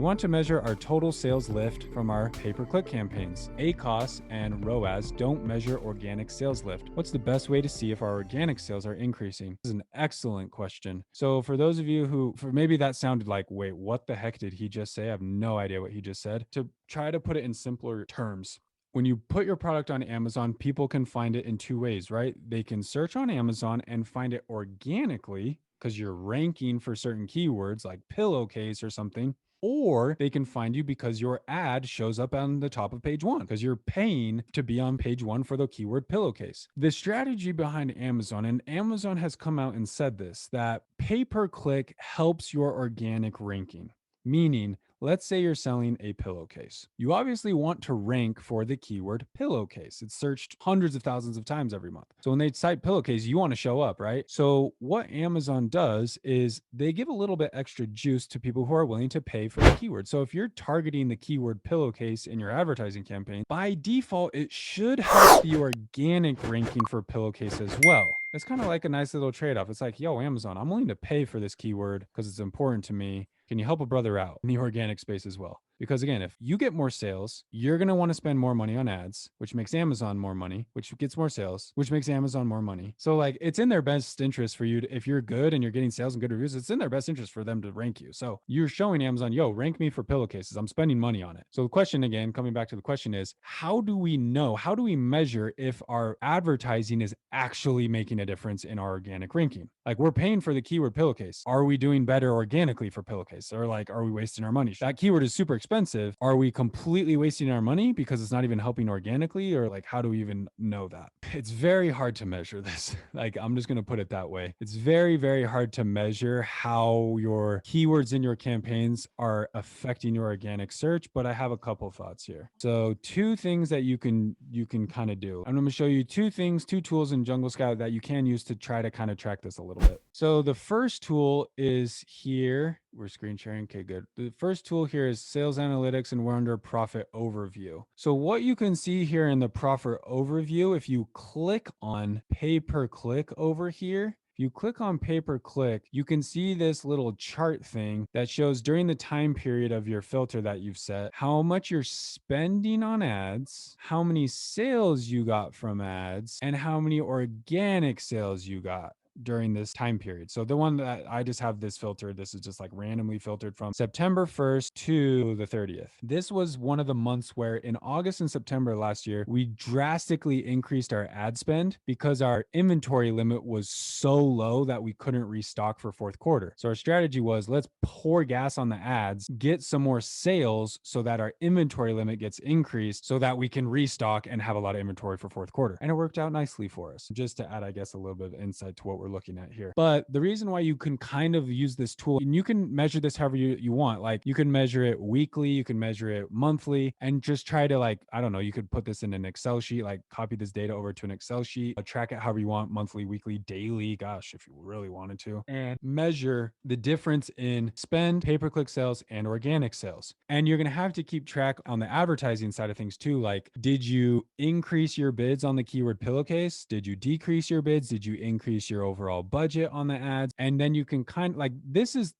want to measure our total sales lift from our pay-per-click campaigns. ACoS and ROAS don't measure organic sales lift. What's the best way to see if our organic sales are increasing? This is an excellent question. So for those of you who, for maybe that sounded like, wait, what the heck did he just say? I have no idea what he just said. To try to put it in simpler terms, when you put your product on Amazon, people can find it in two ways, right? They can search on Amazon and find it organically because you're ranking for certain keywords like pillowcase or something, or they can find you because your ad shows up on the top of page one because you're paying to be on page one for the keyword pillowcase. The strategy behind Amazon, and Amazon has come out and said this, that pay-per-click helps your organic ranking. Meaning, let's say you're selling a pillowcase. You obviously want to rank for the keyword pillowcase. It's searched hundreds of thousands of times every month. So when they cite pillowcase, you want to show up, right? So what Amazon does is they give a little bit extra juice to people who are willing to pay for the keyword. So if you're targeting the keyword pillowcase in your advertising campaign, by default, it should help the organic ranking for pillowcase as well. It's kind of like a nice little trade-off. It's like, yo, Amazon, I'm willing to pay for this keyword because it's important to me. Can you help a brother out in the organic space as well? Because again, if you get more sales, you're going to want to spend more money on ads, which makes Amazon more money, which gets more sales, which makes Amazon more money. So like it's in their best interest for you to, if you're good and you're getting sales and good reviews, it's in their best interest for them to rank you. So you're showing Amazon, yo, rank me for pillowcases. I'm spending money on it. So the question again, coming back to the question is, how do we know, how do we measure if our advertising is actually making a difference in our organic ranking? Like we're paying for the keyword pillowcase. Are we doing better organically for pillowcase? Or like, are we wasting our money? That keyword is super expensive. Are we completely wasting our money because it's not even helping organically? Or like, how do we even know that? It's very hard to measure this. Like, I'm just going to put it that way. It's very, very hard to measure how your keywords in your campaigns are affecting your organic search, but I have a couple thoughts here. So two things that you can kind of do. I'm going to show you two tools in Jungle Scout that you can use to try to kind of track this a little bit. So the first tool is here. We're screen sharing. Okay, good. The first tool here is sales analytics, and we're under profit overview. So what you can see here in the profit overview, if you click on pay per click over here, if you click on pay-per-click, you can see this little chart thing that shows during the time period of your filter that you've set, how much you're spending on ads, how many sales you got from ads, and how many organic sales you got during this time period. So the one that I just have this filter, this is just like randomly filtered from September 1st to the 30th. This was one of the months where in August and September last year, we drastically increased our ad spend because our inventory limit was so low that we couldn't restock for fourth quarter. So our strategy was, let's pour gas on the ads, get some more sales so that our inventory limit gets increased so that we can restock and have a lot of inventory for fourth quarter. And it worked out nicely for us. Just to add, I guess, a little bit of insight to what we're looking at here. But the reason why you can kind of use this tool, and you can measure this however you want, like you can measure it weekly, you can measure it monthly, and just try to like, I don't know, you could put this in an Excel sheet, like copy this data over to an Excel sheet, track it however you want, monthly, weekly, daily, gosh, if you really wanted to, and measure the difference in spend, pay-per-click sales, and organic sales. And you're going to have to keep track on the advertising side of things too. Like, did you increase your bids on the keyword pillowcase? Did you decrease your bids? Did you increase your overall budget on the ads? And then you can kind of like, this is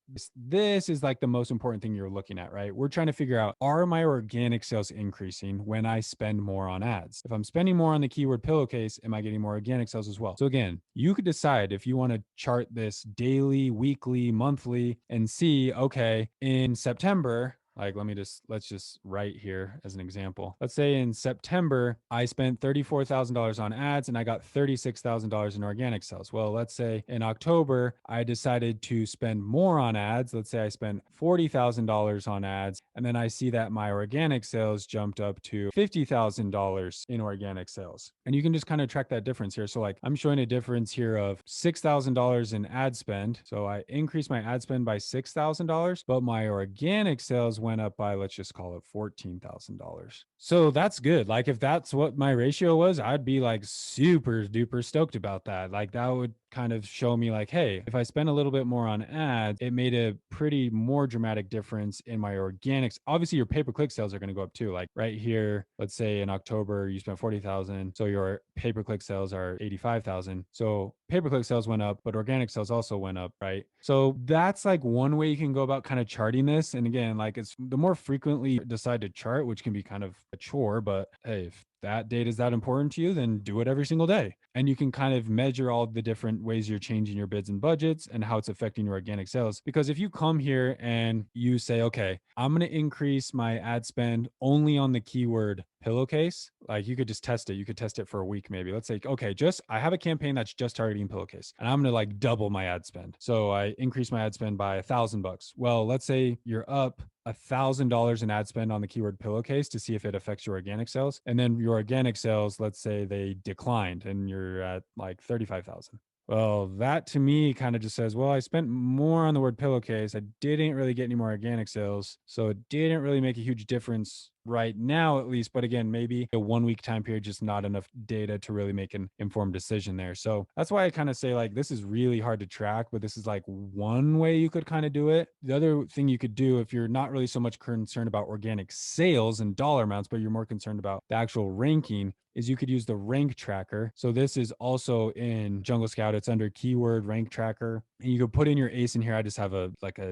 like the most important thing you're looking at, right? We're trying to figure out, are my organic sales increasing when I spend more on ads? If I'm spending more on the keyword pillowcase, am I getting more organic sales as well? So again, you could decide if you want to chart this daily, weekly, monthly, and see, okay, in September, like, let's just write here as an example. Let's say in September, I spent $34,000 on ads and I got $36,000 in organic sales. Well, let's say in October, I decided to spend more on ads. Let's say I spent $40,000 on ads, and then I see that my organic sales jumped up to $50,000 in organic sales. And you can just kind of track that difference here. So like I'm showing a difference here of $6,000 in ad spend. So I increased my ad spend by $6,000, but my organic sales went up by, let's just call it $14,000. So that's good. Like if that's what my ratio was, I'd be like super duper stoked about that. Like that would kind of show me like, hey, if I spend a little bit more on ads, it made a pretty more dramatic difference in my organics. Obviously, your pay-per-click sales are going to go up too. Like right here, let's say in October, you spent 40,000. So your pay-per-click sales are 85,000. So pay-per-click sales went up, but organic sales also went up, right? So that's like one way you can go about kind of charting this. And again, like it's the more frequently you decide to chart, which can be kind of a chore, but hey, if that data is that important to you, then do it every single day. And you can kind of measure all the different ways you're changing your bids and budgets and how it's affecting your organic sales. Because if you come here and you say, okay, I'm going to increase my ad spend only on the keyword pillowcase, like you could just test it. You could test it for a week, maybe. Let's say, okay, I have a campaign that's just targeting pillowcase and I'm going to like double my ad spend. So I increase my ad spend by $1,000. Well, let's say you're up $1,000 in ad spend on the keyword pillowcase to see if it affects your organic sales. And then your organic sales, let's say they declined and you're at like 35,000. Well, that to me kind of just says, well, I spent more on the word pillowcase. I didn't really get any more organic sales. So it didn't really make a huge difference right now, at least. But again, maybe a 1 week time period, just not enough data to really make an informed decision there. So that's why I kind of say like, this is really hard to track, but this is like one way you could kind of do it. The other thing you could do if you're not really so much concerned about organic sales and dollar amounts, but you're more concerned about the actual ranking, is you could use the rank tracker. So this is also in Jungle Scout. It's under keyword rank tracker. And you could put in your ACE in here. I just have a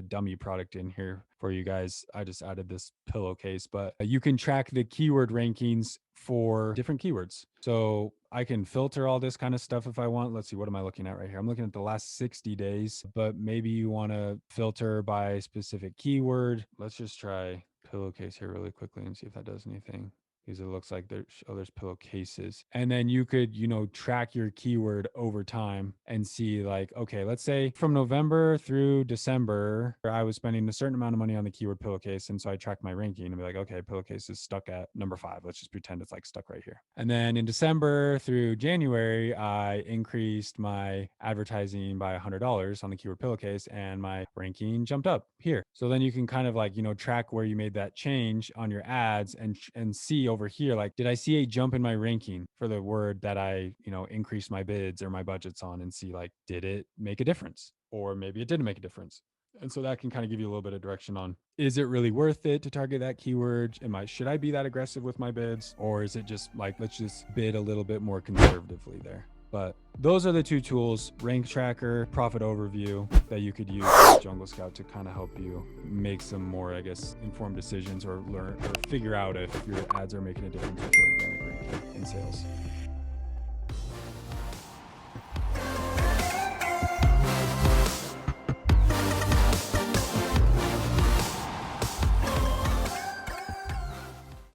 dummy product in here for you guys. I just added this pillowcase, but you can track the keyword rankings for different keywords. So I can filter all this kind of stuff if I want. Let's see, what am I looking at right here? I'm looking at the last 60 days, but maybe you want to filter by specific keyword. Let's just try pillowcase here really quickly and see if that does anything. Because it looks like there's pillowcases. And then you could, track your keyword over time and see like, okay, let's say from November through December, I was spending a certain amount of money on the keyword pillowcase. And so I tracked my ranking and be like, okay, pillowcase is stuck at number 5. Let's just pretend it's like stuck right here. And then in December through January, I increased my advertising by $100 on the keyword pillowcase and my ranking jumped up here. So then you can kind of like, track where you made that change on your ads and see over here, like, did I see a jump in my ranking for the word that I, increased my bids or my budgets on, and see like, did it make a difference? Or maybe it didn't make a difference. And so that can kind of give you a little bit of direction on, is it really worth it to target that keyword? Should I be that aggressive with my bids? Or is it just like, let's just bid a little bit more conservatively there? But those are the two tools, rank tracker, profit overview, that you could use with Jungle Scout to kind of help you make some more, I guess, informed decisions or learn or figure out if your ads are making a difference with your organic ranking in sales.